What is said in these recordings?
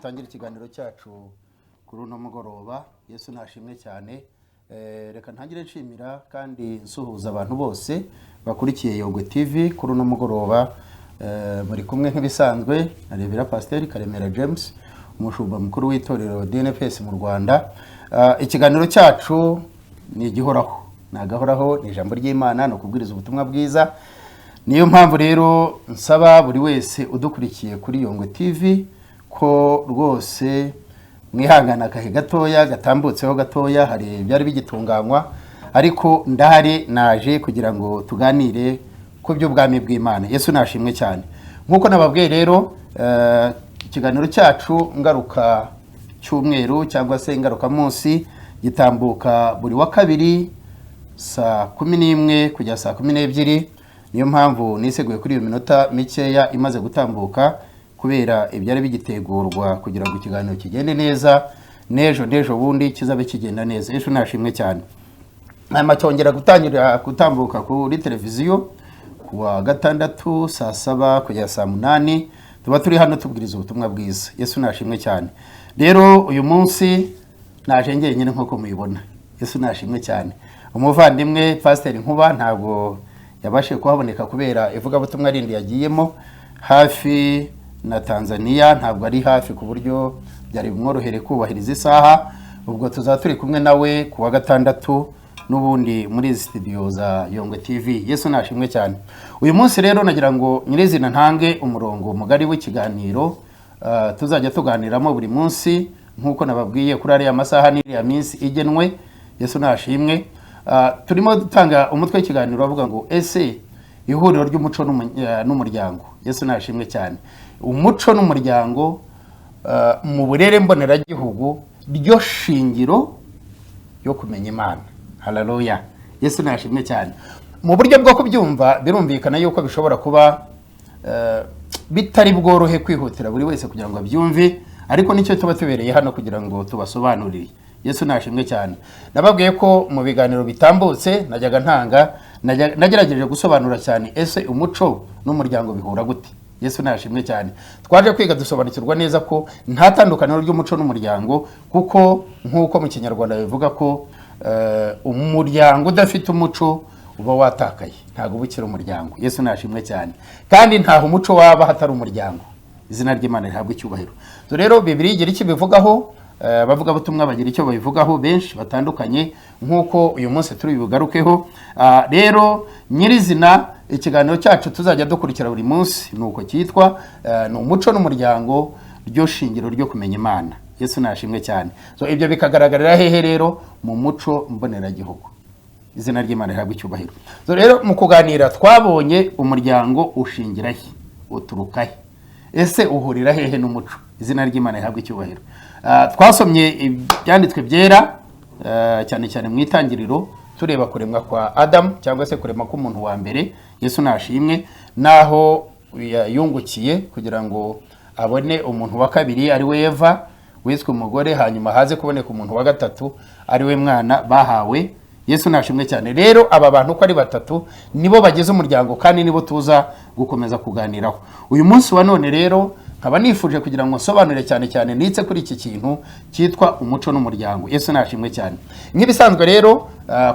dutangire ikiganiro cyacu kuri uno mugoroba. Yesu nashimwe cyane. Reka ntangire nshimira kandi nsuhuza abantu bose bakurikiye Yongwe TV kuri uno mugoroba. Muri kumwe nk'ibisanzwe na Revera Pasteur Karemera James, umushumba mukuru w'itorero DNPS mu Rwanda. Ikiganiro cyacu ni igihoraho, nagahoraho, ni ijambo ry'Imana no kubwiriza ubutumwa bwiza. Niyo mpamvu rero nsaba buri wese udukurikiye kuri Yongwe TV ko rwose mwihangana akahe gatoya gatambutseho gatoya, hari byari bigitunganywa, ariko ndahari naje kugira ngo tuganire ku by'ubwami bw'Imana. Yesu nashimwe cyane. Nkuko nababwiye rero, ikiganiro cyacu ngaruka cyumweru cyangwa se ngaruka munsi gitambuka buri wa kabiri saa 11 kujya saa 12. Niyo mpamvu niseguye kuri iyo minota mikeya imaze gutambuka, kubera ibyari bigitegurwa kugira ngo ikiganiro kigende neza, nejo bundi kizabe kigenda neza. Yesu nashimwe cyane. Cyongera gutangira gutambuka kuri televiziyo kuwa gatandatu saa 7 kujya saa 8. Tuba turi hano tubwiriza ubutumwa bwiza. Yesu nashimwe cyane. Rero uyu munsi naje njyenyine nkuko muyibona. Yesu nashimwe cyane. Umuvandimwe Pasteur Nkuba ntabwo yabashe kuhaboneka kubera ivugabutumwa rindi yagiyemo hafi na Tanzania, ntabwo ari hafi ku buryo byari bimworohere kubahiriza isaha. Ubwo tuzaturi kumwe nawe kuwa gatandatu n'ubundi muri studio za Yongwe TV. Yesu nashimwe cyane. Uyu munsi rero nagira ngo nyirizina ntange umurongo mugari w'ikiganiro tuzajya tuganiramo buri munsi nkuko nababwiye kuri ari amasaha n'iri ya minsi igenwe. Yesu nashimwe. Turimo dutanga umutwe w'ikiganiro bavuga ngo ese ihuriro ry'umuco n'umuryango. Yesu nashimwe cyane. Umuco n'umuryango mu burere mboneragihugu ryo shingiro yo kumenya Imana. Haleluya. Yesu nashimwe cyane. Mu buryo bwo kubyumva birumvikana yuko bishobora kuba bitari bworohe kwihutira buri wese kugira ngo abyumve, ariko nicyo tuba tubereye hano kugira ngo tubasobanurire. Yesu nashimwe cyane. Nababwiye ko mu biganiro bitambutse nagerageje gusobanura cyane ese umuco n'umuryango bihura gute. Yesu nashimwe cyane. Twaje kwiga dusobanukirwa neza ko nta tandukaniro ry'umuco n'umuryango, kuko nkuko mu Kinyarwanda bivuga ko umuryango udafite umuco uba watakaye, ntago bukira umuryango. Yesu nashimwe cyane. Kandi ntaho umuco waba hatari umuryango. Izina ry'Imana rihabwe icyubahiro. So rero Bibiliya igira iki bivugaho, bavuga butumwa bagira icyo babivugaho benshi batandukanye, nkuko uyu munsi turi bugarukeho. Rero nyirizina ikiganiro cyacu tuzajya dukurikira buri munsi nuko cyitwa ni umuco n'umuryango ryo shingiro ryo kumenya Imana. Yesu nashimwe cyane. So ibyo bikagaragarira hehe rero? Mu muco mboneragihugu. Izina ry'Imana rihabwe icyubahiro. So rero mu kuganira twabonye umuryango ushingira he, uturuka he, ese uhurira hehe n'umuco. Izina ry'Imana rihabwe icyubahiro. Twasomye ibyanditswe byera cyane cyane mu itangiriro, tureba kuremwa kwa Adam cyangwa se kuremwa k'umuntu wa mbere. Yesu nashimwe. Naho yungukiye kugira ngo abone umuntu wa kabiri ari we Eva wiswe umugore, hanyuma haze kuboneka umuntu wa gatatu ari we mwana bahawe. Yesu nashimwe cyane. Rero aba bantu ko ari batatu nibo bagize umuryango, kandi nibo tuza gukomeza kuganiraho uyu munsi wa none. Rero nkaba nifuje kugira ngo nsobanure cyane cyane nitse kuri iki kintu cyitwa umuco n'umuryango. Yesu nashimwe cyane. Nk'ibisanzwe rero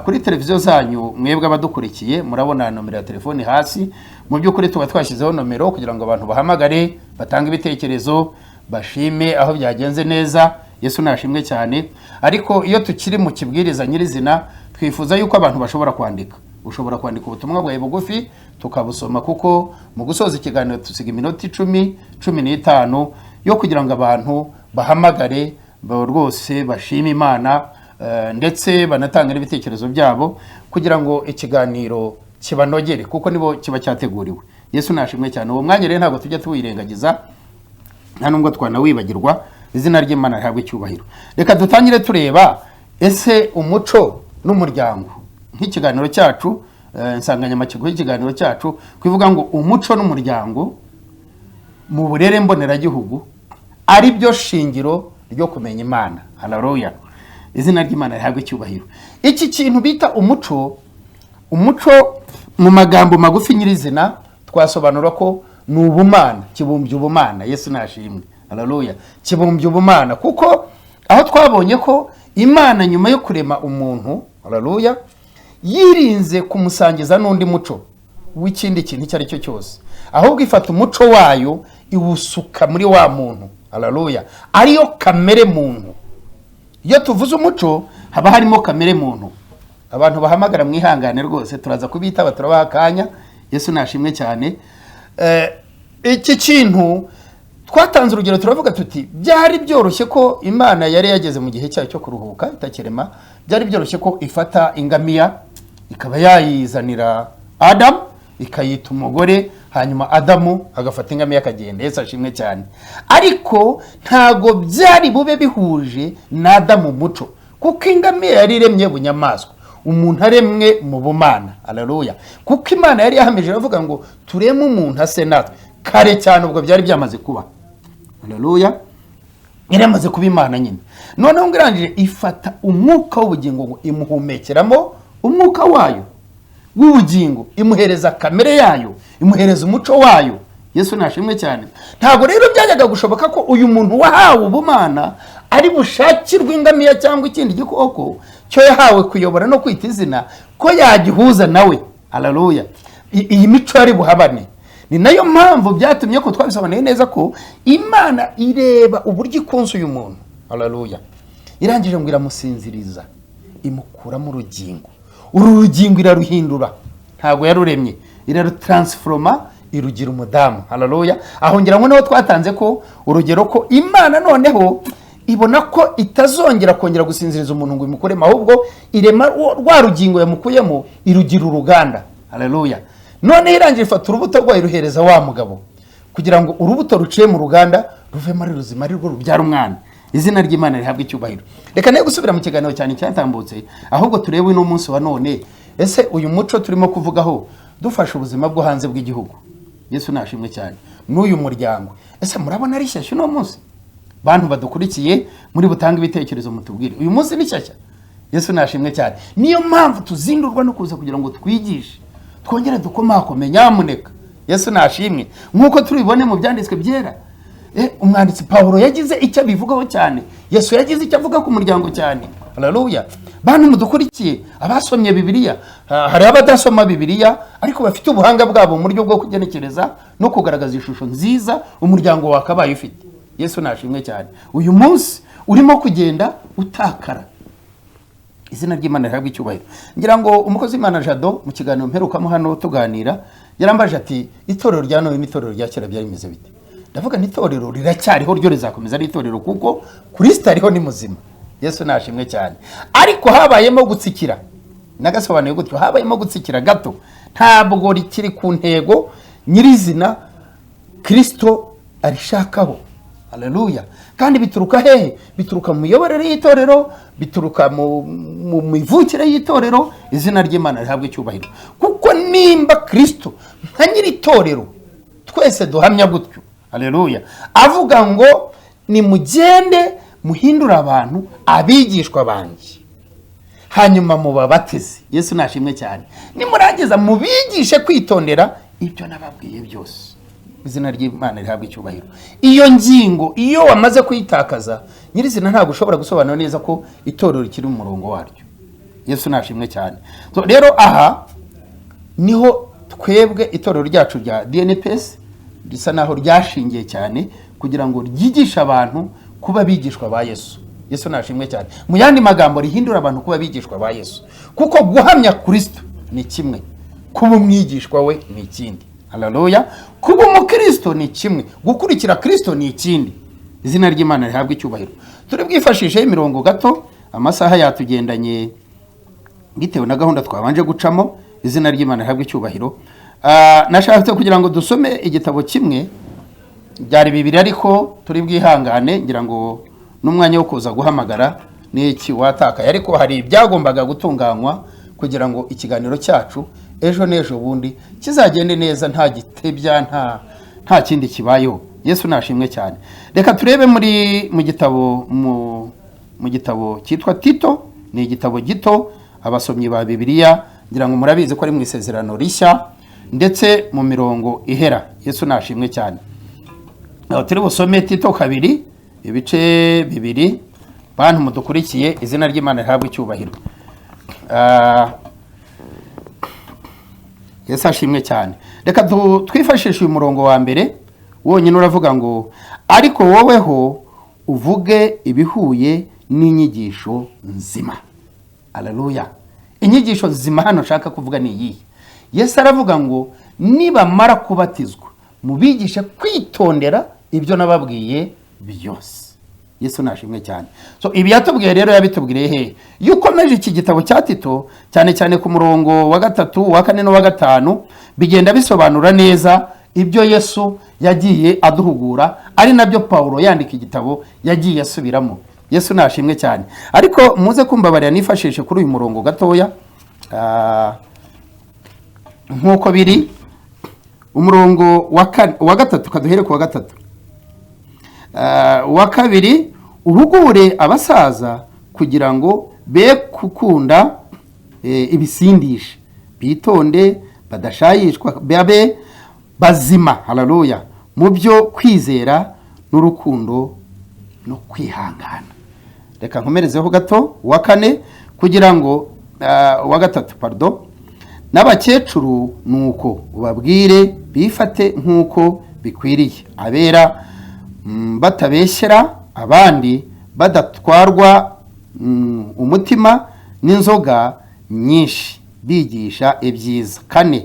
kuri televiziyo zanyu mwebwe abadukurikiye murabona nomero ya telefone hasi. Mu by'ukuri tuba twashyizeho nomero kugira ngo abantu bahamagare, batange ibitekerezo, bashime aho byagenze neza. Yesu nashimwe cyane. Ariko iyo tukiri mu kibwiriza nyirizina, twifuza yuko abantu bashobora kwandika. Ushobora kwandika ubutumwa bwawe bugufi tukabusoma, kuko mu gusoza ikiganiro tusiga iminota 10-15 yo kugira ngo abantu bahamagare rwose bashime Imana, ndetse banatanga n'ibitekerezo byabo kugira ngo ikiganiro kibanogere, kuko nibo kiba cyateguriwe. Yesu nashimwe cyane. Uwo mwanya rero ntabwo tujya tuwirengagiza, nta nubwo twanawibagirwa. Izina ry'Imana rihabwe icyubahiro. Reka dutangire tureba ese umuco n'umuryango. Nk'ikiganiro cyacu, insanganyamatsiko y'ikiganiro cyacu kwivuga ngo umuco n'umuryango mu burere mboneragihugu ari byo shingiro ryo kumenya Imana. Haleluya. Izina ry'Imana rihabwe icyubahiro. Iki kintu bita umuco mu magambo magufi nyirizina twasobanura ko ni ubumana, kibumbye ubumana. Yesu nashimwe. haleluya, kibumbye ubumana. Kuko aho twabonye ko Imana nyuma yo kurema umuntu, haleluya, yirinze kumusangiza n'undi muco w'ikindi kintu icyo ari cyo cyose, ahubwo ifata umuco wayo iwusuka muri wa muntu, haleluya, ariyo kamere muntu. Iyo tuvuze umuco haba harimo kamere muntu. Abantu bahamagara mwihangane rwose, turaza kubitaba turabaha akanya. Yesu nashimwe cyane. Iki kintu twatanze urugero, turavuga tuti byari byoroshye ko Imana yari yageze mu gihe cyayo cyo kuruhuka itakirema, byari byoroshye ko ifata ingamiya ikaba yayizanira Adamu, ikayita umugore, hanyuma Adamu agafata ingamiya akagenda. Yesu ashimwe cyane. Ariko ntago byari bube bihuje na Adamu muco, kuko ingamiya yari iremye bunyamaswa, umuntu aremwe mu bumana, haleluya. Kuko Imana yari yahameje avuga ngo tureme umuntu ase natwe, kare cyane ubwo byari byamaze kuba, haleluya, yari yamaze kuba Imana nyine. Noneho ngo irangije ifata umwuka w'ubugingo ngo imuhumekeramo umwuka wayo w'ubugingo, imuhereza kamere yayo, imuhereza umuco wayo. Yesu nashimwe cyane. Ntabwo rero byajyaga gushoboka ko uyu muntu wahawe ubumana ari bushakirwe ingamiya cyangwa ikindi gikoko cyo yahawe kuyobora no kwita izina ko yagihuza nawe, haleluya. Iyi mico yari buhabane. Ni nayo mpamvu byatumye ko twabisobanuye neza ko Imana ireba uburyo ikunze uyu muntu, haleluya, irangije ngo iramusinziriza, imukuramo urugingo. Uru rugingo iraruhindura, ntabwo yaruremye, irarutransforma, irugira umudamu, haleluya. Aho ngira ngo naho twatanze ko urugero ko Imana noneho ibona ko itazongera kongera gusinziriza umuntu ngo imukuremo, ahubwo irema rwa rugingo yamukuyemo irugira uruganda, haleluya. None irangije ifata urubuto rwayo iruhereza wa mugabo, kugira ngo urubuto ruciye mu ruganda ruvemo ari ruzima, ari rwo rubyara umwana. Izina ry'Imana rihabwa icyubahiro. Reka nayo gusubira mu kiganiro cyane cyatambutse, ahubwo turebe no munsi wa none, ese uyu muco turimo kuvugaho dufasha ubuzima bwo hanze bw'igihugu. Yesu nashimwe cyane. N'uyu muryango, ese murabona ari shyashya no munsi? Bantu badukurikiye muri butanga ibitekerezo mutubwire, uyu munsi ni shyashya. Yesu nashimwe cyane. Niyo mpamvu tuzindurwa no kuza kugira ngo twigishe, twongere dukomakome, nyamuneka. Yesu nashimwe. Nkuko turibone mu byanditswe byera, umwanditsi Pawulo yagize icyo bivugaho cyane, Yesu yagize icyo avuga ku muryango cyane, haleluya. Bantu mudukurikiye abasomye Bibiliya, hari abadasoma Bibiliya ariko bafite ubuhanga bwabo mu buryo bwo kugenekereza no kugaragaza ishusho nziza umuryango wakabaye ufite. Yesu nashimwe cyane. Uyu munsi urimo kugenda utakara. Izina ry'Imana rihabwa icyubahiro. Ngira ngo umukozi w'Imana Jado mu kiganiro mperukamo hano tuganira yarambaje ati itorero rya none n'itorero rya kera byari bimeze bite? Ndavuga n'itorero riracyariho, ryo rizakomeza ari itorero kuko Kristo ariho ni muzima. Yesu nashimwe cyane. Ariko habayemo gutsikira, nagasobanuye gutyo, habayemo gutsikira gato, ntabwo rikiri ku ntego nyirizina Kristo arishakaho, haleluya. Kandi bituruka hehe? Bituruka mu miyoborere y'itorero, bituruka mu mivukire y'itorero. Izina ry'Imana rihabwa icyubahiro. Kuko nimba Kristo nka nyiri itorero twese duhamya gutyo, haleluya, avuga ngo nimugende muhindura abantu abigishwa banjye, hanyuma mubabatize. Yesu nashimwe cyane. Nimurangiza mubigishe kwitondera ibyo nababwiye byose. Izina ry'Imana rihabwa icyubahiro. Iyo ngingo iyo wamaze kuyitakaza nyirizina ntabwo ushobora gusobanura neza ko itorero rikiri mu murongo waryo. Yesu nashimwe cyane. So rero aha niho twebwe itorero ryacu rya DNPS risa naho ryashingiye cyane kugira ngo ryigishe abantu kuba bigishwa ba Yesu. Yesu nashimwe cyane. Mu yandi magambo rihindura abantu kuba bigishwa ba Yesu. Kuko guhamya Kristo ni kimwe, kuba umwigishwa we ni ikindi. Haleluya. Kuba umukristo ni kimwe, gukurikira Kristo ni ikindi. Izina ry'Imana rihabwa icyubahiro. Turi bwifashishe imirongo gato, amasaha yatugendanye bitewe na gahunda twabanje gucamo. Izina ry'Imana rihabwa icyubahiro. Nashaka kugira ngo dusome igitabo kimwe, byari bibiri ariko turi bwihangane, ngira ngo n'umwanya wo kuza guhamagara ni iki watakaye, ariko hari ibyagombaga gutunganywa kugira ngo ikiganiro cyacu ejo n'ejo bundi kizagende neza, nta gitebya, nta kindi kibayeho. Yesu nashimwe cyane. Reka turebe mu gitabo cyitwa Tito. Ni igitabo gito, abasomyi ba Bibiliya ngira ngo murabizi ko ari mu isezerano rishya ndetse mu mirongo ihera. Yesu nashimwe cyane. turi busome Tito 2 ibice 2. Bantu mudukurikiye, izina ry'Imana rihabwe icyubahiro. Yesu ashimwe cyane. Reka twifashishe uyu murongo wa mbere wonyine, uravuga ngo ariko woweho uvuge ibihuye n'inyigisho nzima. Haleluya. Inyigisho nzima hano nshaka kuvuga ni iyi. Yesu aravuga ngo nibamara kubatizwa mubigishe kwitondera ibyo nababwiye byose. Yesu nashimwe cyane. So ibi yatubwiye rero yabitubwiriye he? Iyo ukomeje iki gitabo cya Tito cyane cyane ku murongo wa 3, wa 4 no wa 5 bigenda bisobanura neza ibyo Yesu yagiye aduhugura, ari nabyo Paulo yandika igitabo yagiye asubiramo. Yesu nashimwe cyane. Ariko muze kumbabarira nifashishe kuri uyu murongo gatoya nkuko biri umurongo wa 3, kaduhere ku wa 3. Wa 2 uhugure abasaza kugira ngo be kukunda ibisindisha, bitonde badashayishwa, babe bazima. Haleluya. Mu byo kwizera n'urukundo no kwihangana. Reka nkomerezeho gato wa 4 kugira ngo wa 3 pardon. N'abakecuru nuko ubabwire bifate nkuko bikwiriye, abera batabeshyera abandi, badatwarwa umutima n'inzoga nyinshi, bigisha ibyiza. 4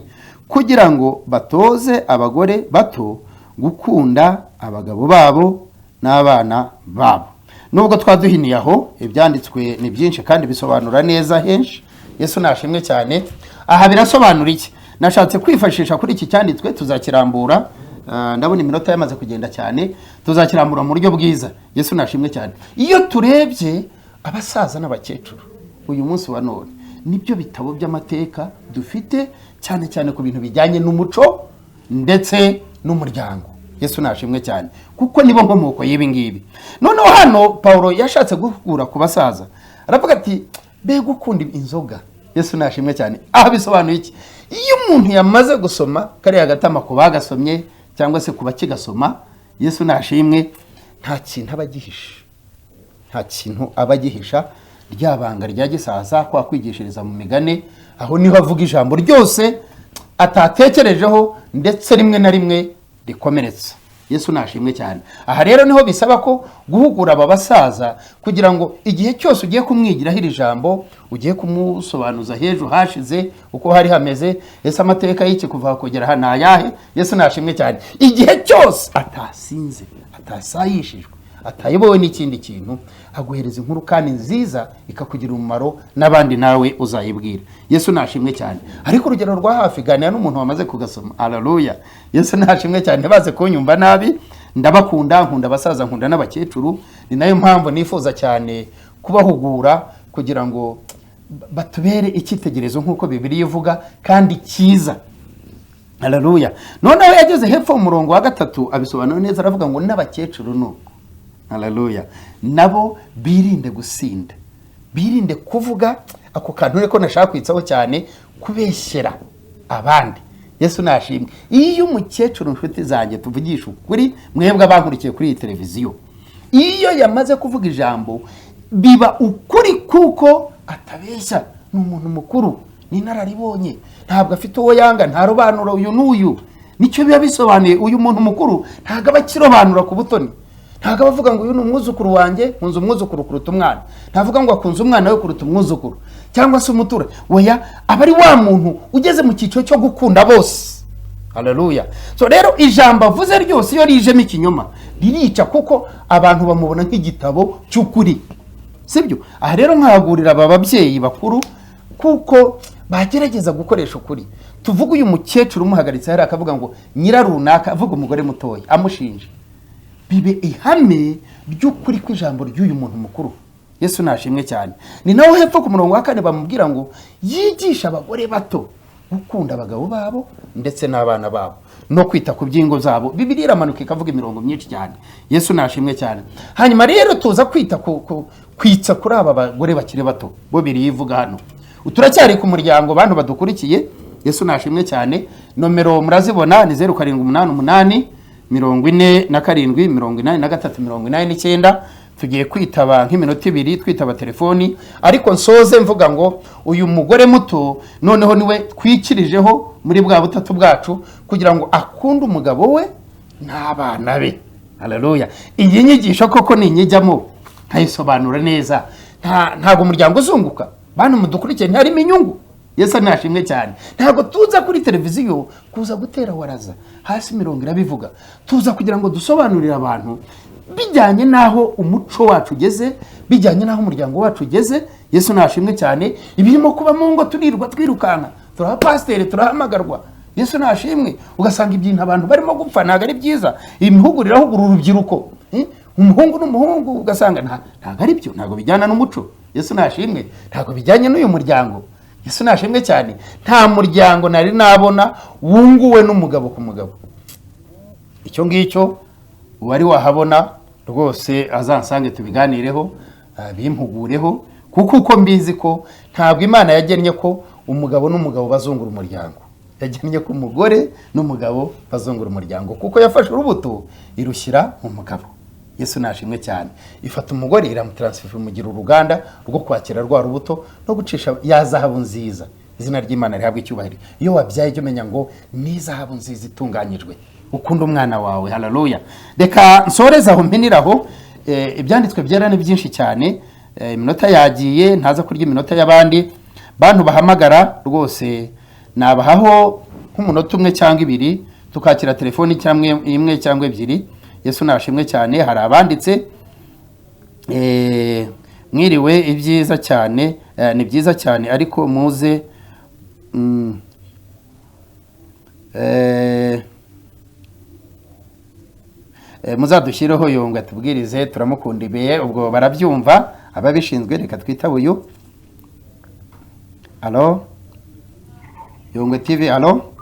kugira ngo batoze abagore bato gukunda abagabo babo n'abana babo. Nubwo twaduhiniye aho, ibyanditswe ni byinshi kandi bisobanura neza henshi. Yesu nashimwe cyane. Aha birasobanura iki? Nashatse kwifashisha kuri iki cyanditswe, tuzakirambura. Ndabona iminota yamaze kugenda cyane, tuzakirambura mu buryo bwiza. Yesu nashimwe cyane. Iyo turebye abasaza n'abakecuru uyu munsi wa none, nibyo bitabo by'amateka dufite cyane cyane ku bintu bijyanye n'umuco ndetse n'umuryango. Yesu nashimwe cyane kuko nibo nkomoko y'ibi ngibi. Noneho hano Paulo yashatse guhugura ku basaza, aravuga ati be gukunda inzoga. Yesu nashimwe cyane. Aha bisobanuye iki? Iyo umuntu yamaze gusoma kariya gatama ku bagasomye cyangwa se kuba kigasoma, Yesu nashimwe, nta kintu abagihisha, nta kintu abagihisha. Ryabanga rya gisaza kwa kwigishiriza mu migane, aho niho avuga ijambo ryose atatekerejeho ndetse rimwe na rimwe rikomeretsa. Yesu nashimwe cyane. Aha rero niho bisaba ko guhugura aba basaza kugira ngo igihe cyose ugiye kumwigiraho iri jambo, ugiye kumusobanuza hejo hashize uko hari hameze, ese amateka y'iki kuva kugera hano ayahe. Yesu nashimwe cyane. Igihe cyose atasinze, atasayishijwe, atayobowe n'ikindi kintu, aguhereza inkuru kandi nziza ikakugira umumaro n'abandi nawe uzayibwira. Yesu nashimwe cyane. Ariko urugero rwa hafi, ganira n'umuntu wamaze kugasoma. Haleluya. Yesu nashimwe cyane. Baze kunyumva nabi, ndabakunda, nkunda abasaza, nkunda n'abakecuru. Ni nayo mpamvu nifuza cyane kubahugura kugira ngo batubere icyitegererezo nk'uko Bibiliya ivuga kandi cyiza. Haleluya. Noneho yageze hepfo mu murongo wa 3 abisobanura neza, aravuga ngo n'abakecuru nuko. Haleluya. Nabo birinde gusinda, birinde kuvuga ako kantu reko nashaka kwitsaho cyane, kubeshyera abandi. Yesu nashimwe. Iyo umukecuru nshuti zanjye tuvugisha ukuri, mwebwe abankurikiye kuri iyi televiziyo, iyo yamaze kuvuga ijambo biba ukuri kuko atabeshya. Ni umuntu mukuru, ni nararibonye, ntabwo afite uwo yanga, nta robanura uyu n'uyu. Nicyo biba bisobanuye. Uyu muntu mukuru ntabwo abakirobanura ku butoni, ntabwo bavuga ngo uyu ni umwuzukuru wanjye, nkunze umwuzukuru kuruta umwana. Ntavuga ngo akunze umwana we kuruta umwuzukuru cyangwa se umutura. Oya, aba ari wa muntu ugeze mu cyiciro cyo gukunda bose. Haleluya. So rero ijambo avuze ryose iyo rijemo ikinyoma ririca, kuko abantu bamubona nk'igitabo cy'ukuri, sibyo? Aha rero nkahagurira aba babyeyi bakuru kuko bagerageza gukoresha ukuri. Tuvuga uyu mukecuru umuhagaritse hari akavuga ngo nyirarunaka, avuga umugore mutoya amushinje, bibe ihame ry'ukuri kw'ijambo ry'uyu muntu mukuru. Yesu nashimwe cyane. Ni naho hepfo ku murongo wa 4 bamubwira ngo yigisha abagore bato gukunda abagabo babo ndetse n'abana babo no kwita ku byingo zabo. Bibiliya iramanuka ikavuga imirongo myinshi cyane. Yesu nashimwe cyane. Hanyuma rero tuza kwita kwitsa kuri aba bagore bakiri bato, bo birivuga hano. Turacyari ku muryango, bantu badukurikiye. Yesu nashimwe cyane. Nomero murazibona ni 0788 47 83 89. Tugiye kwitaba nk'iminota 2 twitaba telefoni, ariko nsoze mvuga ngo uyu mugore muto noneho niwe twikirijeho muri bwa butatu bwacu kugira ngo akunde umugabo we n'abana be. Haleluya. Iyi nyigisho koko ni inyijyamo nkayisobanura neza, ntago umuryango uzunguka bantu mudukurikiye ntarimo inyungu. Yesu nashimwe cyane. Ntago tuza kuri televiziyo kuza gutera waraza hasi mirongo irabivuga, tuza kugira ngo dusobanurire abantu bijyanye naho umuco wacu ugeze, bijyanye naho umuryango wacu ugeze. Yesu nashimwe cyane. Ibirimo kuba mu ngo turirwa twirukanka, turaha pasiteri, turahamagarwa. Yesu nashimwe. Ugasanga ibyintu abantu barimo gupfa ntago ari byiza. Imihugurira ahugura urubyiruko, umuhungu n'umuhungu, ugasanga ntago ari byo, ntago bijyana n'umuco. Yesu nashimwe. Ntago bijyanye n'uyu muryango. Yesu nashimwe cyane. Nta muryango nari nabona wunguwe n'umugabo ku mugabo. Icyo ngicyo wari wahabona rwose azansange tubiganireho, bimpugureho, kuko uko mbizi ko ntabwo Imana yagennye ko umugabo n'umugabo bazungura umuryango. Yagennye ko umugore n'umugabo bazungura umuryango, kuko yafashe urubuto irushyira mu mugabo. Yesu nashimwe cyane. Ifata umugore iramutransfer mugira uruganda rwo kwakira rwa rubuto no gucisha ya zahabu nziza. Izina ry'Imana rihabwe icyubahiro. Iyo wabyaye cyo menya ngo ni zahabu nziza itunganyijwe. Ukunda umwana wawe. Haleluya. Reka nsoreza aho mpiniraho. Ibyanditswe byera ni byinshi cyane. Iminota yagiye, ntaza kurya iminota y'abandi bantu bahamagara rwose. Nabahaho nk'umunota umwe cyangwa 2 tukakira telefoni cyangwa imwe cyangwa 2. Yesu nashimwe cyane. Hari abanditse mwiriwe ibyiza cyane, ni byiza cyane ariko muze muzadushireho Yongwe atubwirize, turamukunda ibeye. Ubwo barabyumva ababishinzwe. Reka twitaba uyu. Allo Yongwe TV. Allo.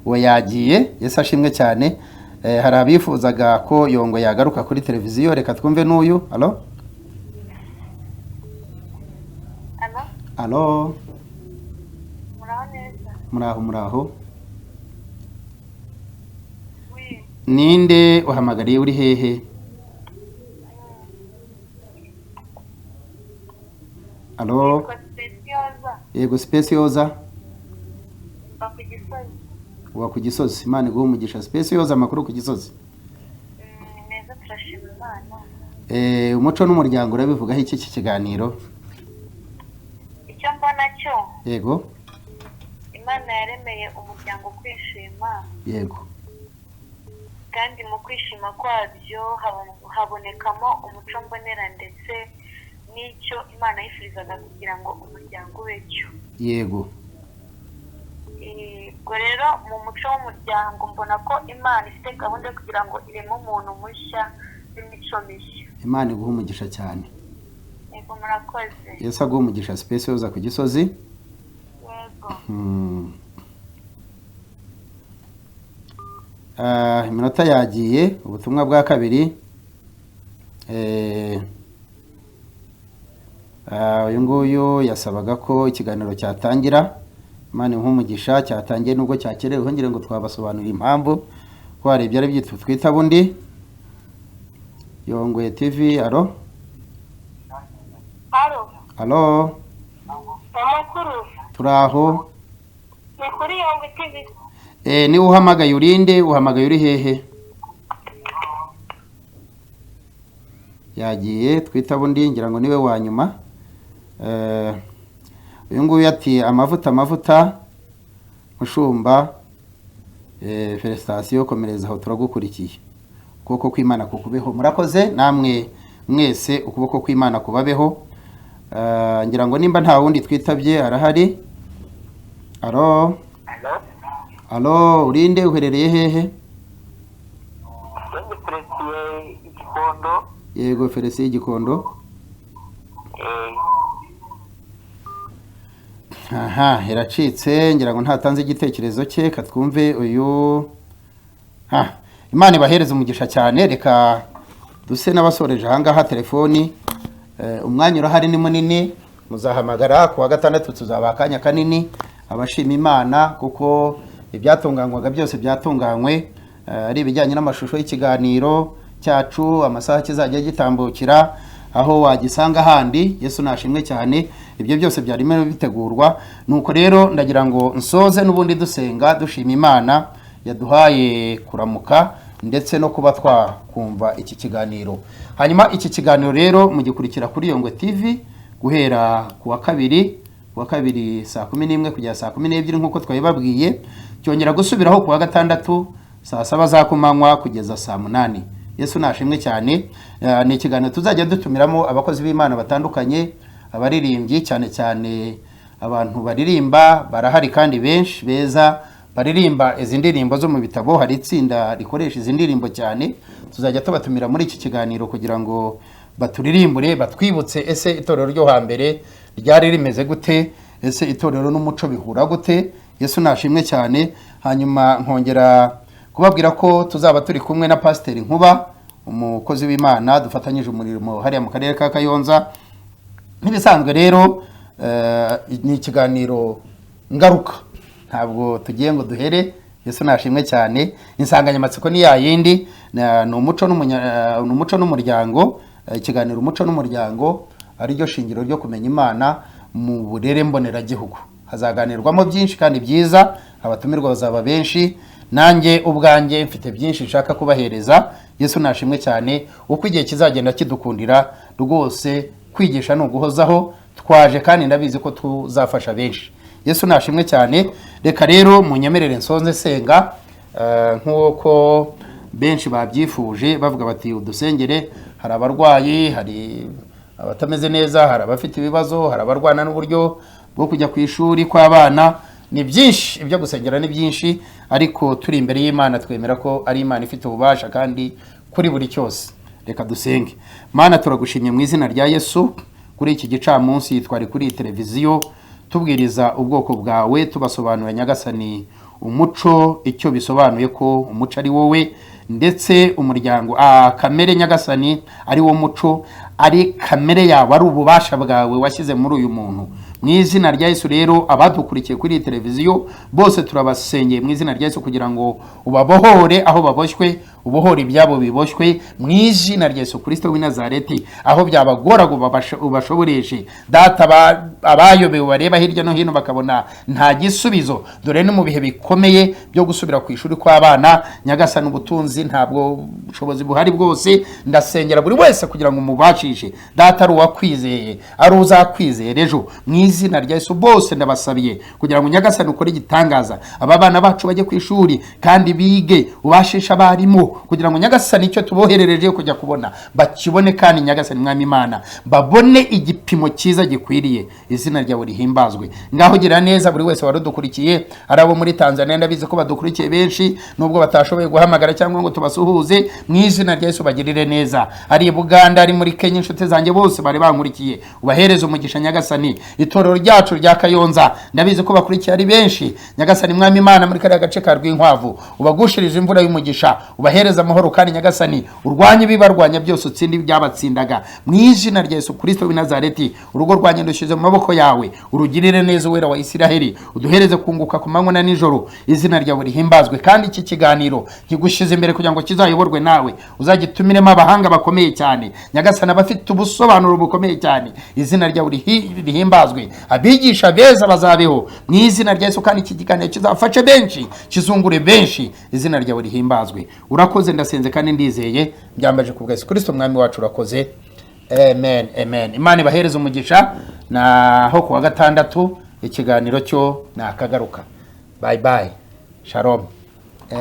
Uwo yagiye. Yesu ashimwe cyane. Hari abifuzaga ko Yongwe yagaruka kuri televiziyo. Reka twumve n'uyu. Allo. Allo. Muraho. Ninde uhamagariye, uri hehe? Allo. Yego Specioza. Wa ku Gisozi. Imana iguhe umugisha. Specioza amakuru ku Gisozi. Neza turashima Imana. Umuco n'umuryango urabivugaho iki kiganiro? Icyo mbona cyo. Yego. Imana yaremeye umuryango kwishima. Yego. Kandi mu kwishima kwabyo habonekamo umuco mbonera ndetse n'icyo Imana yifurizaga kugira ngo umuryango ube cyo. Yego. Ubwo rero mu muco w'umuryango mbona ko Imana ifite gahunda yo kugira ngo ireme umuntu mushya n'imico mishya. Imana iguhe umugisha cyane. Yego murakoze. Yesu aguhe umugisha. Specioza ku Gisozi. Yego. Iminota yagiye. Ubutumwa bwa kabiri. Uyu nguyu yasabaga ko ikiganiro cyatangira. Imana nk'umugisha cyatangiye nubwo cyakerewe. Hongere ngo twabasobanurira impamvu ko hari ibyari byitwa twita bundi. Yongwe TV. Allo. Allo. Amakuru. Turaho. Ni kuri Yongwe TV. Ni uhamagaye urinde, uhamagaye uri hehe? Yagiye. Twita bundi ngira ngo niwe wa nyuma. Uyu nguyu ati amavuta mushumba, felicitation, komereza aho turagukurikiye. Ukuboko kw'Imana kukubeho. Murakoze namwe mwese, ukuboko kw'Imana kubabeho. Ngira ngo nimba nta wundi twitabye arahari. Allo. Allo, urinde, uherereye hehe? Yego Felicien Igikondo. Aha, iracitse ngira ngo ntatanze igitekerezo cye. Katwumve uyu. Imana ibahereze umugisha cyane. Reka duse n'abasoreje ahangaha telefoni. Umwanya urahari ni munini. Muzahamagara ku wa gatandatu tuzabakanya kanini. Abashima Imana kuko ibyatunganywaga byose byatunganywe ari ibijyanye n'amashusho y'ikiganiro cyacu, amasaha kizajya gitambukira, aho wagisanga handi. Yesu nashimwe cyane. Ibyo byose byarimo bitegurwa. Nuko rero ndagira ngo nsoze n'ubundi dusenga dushima Imana yaduhaye kuramuka ndetse no kuba twakumva iki kiganiro. Hanyuma iki kiganiro rero mugikurikira kuri Yongwe TV guhera kuwa kabiri saa 11 kugera saa 12 nkuko twabibabwiye, cyongera gusubiraho kuwa gatandatu saa 7 za kumanywa kugeza saa 8. Yesu nashimwe cyane. Ni ikiganiro tuzajya dutumiramo abakozi b'Imana batandukanye, abaririmbyi cyane cyane abantu baririmba barahari kandi benshi beza baririmba izi ndirimbo zo mu bitabo. Hari itsinda rikoresha izi ndirimbo cyane, tuzajya tubatumira muri iki kiganiro kugira ngo baturirimbure, batwibutse ese itorero ryo hambere ryari rimeze gute, ese itorero n'umuco bihura gute. Yesu nashimwe cyane. Hanyuma nkongera kubabwira ko tuzaba turi kumwe na Pasiteri Nkuba, umukozi w'Imana dufatanyije umurimo hariya mu karere ka Kayonza. N'ibisanzwe rero ni ikiganiro ngaruka, ntabwo tugiye ngo duhere. Yesu nashimwe cyane. Insanganyamatsiko ni ya yindi, ni umuco n'umuryango. Ikiganiro umuco n'umuryango ari ryo shingiro ryo kumenya Imana mu burere mboneragihugu. Hazaganirwamo byinshi kandi byiza, abatumirwa bazaba benshi, nanjye ubwanjye mfite byinshi nshaka kubahereza. Yesu nashimwe cyane. Uko igihe kizagenda kidukundira rwose, kwigisha no guhozaho, twaje kandi ndabizi ko tuzafasha benshi. Yesu nashimwe cyane. Reka rero munyemerere nsonze senga nk'uko benshi babyifuje bavuga bati udusengere. Hari abarwayi, hari abatameze neza, hari abafite ibibazo, hari abarwana n'uburyo bwo kujya ku ishuri kw'abana. Ni byinshi, ibyo gusengera ni byinshi, ariko turi imbere y'Imana twemera ko ari Imana ifite ububasha kandi kuri buri cyose. Reka dusenge. Mana, turagushimye mu izina rya Yesu kuri iki gicamunsi twari kuri televiziyo tubwiriza ubwoko bwawe, tubasobanurira Nyagasani umuco icyo bisobanuye ko umuco ari wowe, ndetse umuryango kamere Nyagasani ari wo muco, ari kamere yawe, ari ububasha bwawe washyize muri uyu muntu. Mu izina rya Yesu rero abadukurikiye kuri televiziyo bose turabasengeye mu izina rya Yesu kugira ngo ubabohore aho baboshywe, ubohore ibyabo biboshywe mu izina rya Yesu Kristo w'i Nazareti. Aho byabagora ngo ubashoboreshe data, abayobewe bareba hirya no hino bakabona nta gisubizo, dore no mu bihe bikomeye byo gusubira ku ishuri kw'abana, Nyagasani ubutunzi ntabwo bushobozi buhari bwose. Ndasengera buri wese kugira ngo umubashishe data, ari uwakwizeye, ari uzakwizera ejo. Mu izina rya Yesu bose ndabasabiye kugira ngo Nyagasani ukore igitangaza, aba bana bacu bajye ku ishuri kandi bige, ubashisha abarimu kugira ngo Nyagasani icyo tuboherereje kujya kubona bakibone, kandi Nyagasani Mwami Imana babone igipimo cyiza gikwiriye. Izina ryawe rihimbazwe. Ngaho gira neza buri wese warudukurikiye, ari abo muri Tanzania ndabizi ko badukurikiye benshi nubwo batashoboye guhamagara cyangwa ngo tubasuhuze. Mu izina rya Yesu bagirire neza. Ari Buganda, ari muri Kenya, inshuti zanjye bose bari bankurikiye, ubahereze umugisha Nyagasani. Itorero ryacu rya Kayonza ndabizi ko bakurikiye ari benshi, Nyagasani Mwami Imana muri kariya gace ka Rwinkwavu ubagushirije imvura y'umugisha, ubahereza amahoro kandi Nyagasani urwanye bibarwanya byose, utsindi byabatsindaga. Mu izina rya Yesu Kristo w'i Nazareti, urugo rwanye ndushize mu maboko yawe, urugirire neza Uwera wa Isiraheli, uduhereze kunguka ku manywa na nijoro. Izina ryawe rihimbazwe. Kandi iki kiganiro kigushize imbere kugira ngo kizayoborwe nawe, uzagitumiremo abahanga bakomeye cyane, Nyagasani abafite ubusobanuro bukomeye cyane. Izina ryawe rihimbazwe. Abigisha beza bazabeho mu izina rya Yesu, kandi iki kiganiro kizafashe benshi, kizungure benshi. Izina ryawe rihimbazwe. Urakoze, ndasenze kandi ndizeye, byambaje ku bwa Yesu Kristo Mwami wacu. Urakoze. Amen, amen. Imana ibahereze umugisha. Naho kuwa gatandatu ikiganiro cyo nakagaruka. Bye bye. Shalom.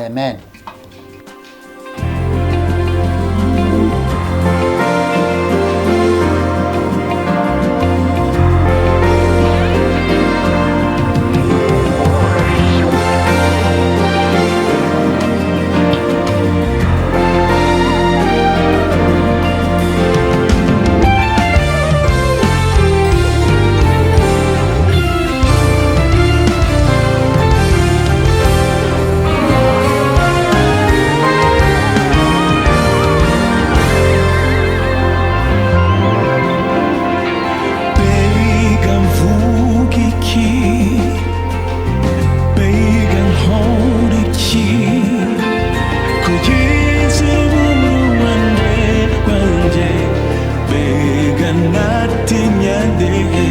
Amen. natinya nde